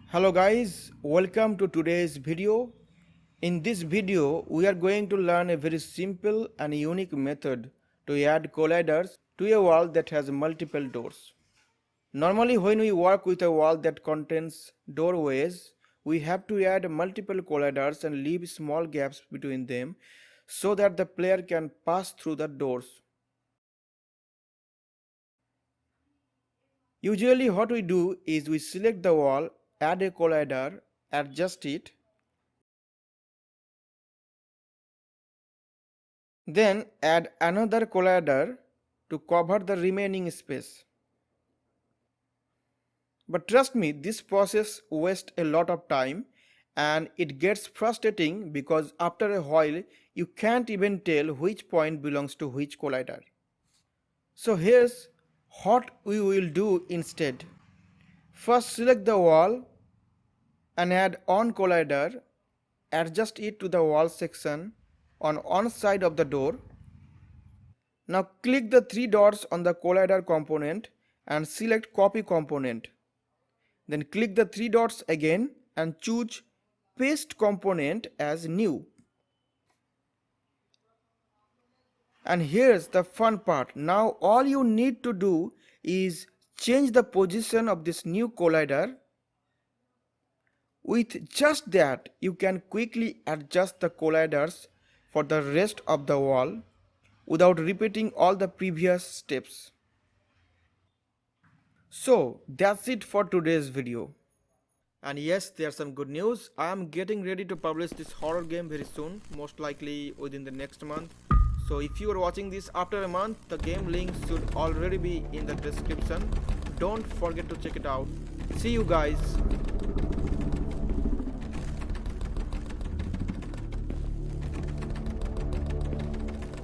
Hello guys, welcome to today's video. In this video, we are going to learn a very simple and unique method to add colliders to a wall that has multiple doors. Normally when we work with a wall that contains doorways, we have to add multiple colliders and leave small gaps between them so that the player can pass through the doors. Usually what we do is we select the wall, add a collider, adjust it, then add another collider to cover the remaining space. But trust me, this process wastes a lot of time and it gets frustrating because after a while you can't even tell which point belongs to which collider. So here's what we will do instead. First select the wall and add one collider, adjust it to the wall section on one side of the door. Now click the three dots on the collider component and select copy component. Then click the three dots again and choose paste component as new. And here's the fun part. Now all you need to do is change the position of this new collider. With just that, you can quickly adjust the colliders for the rest of the wall without repeating all the previous steps. So that's it for today's video. And yes, there's some good news. I am getting ready to publish this horror game very soon, most likely within the next month. So if you are watching this after a month, the game link should already be in the description. Don't forget to check it out. See you guys.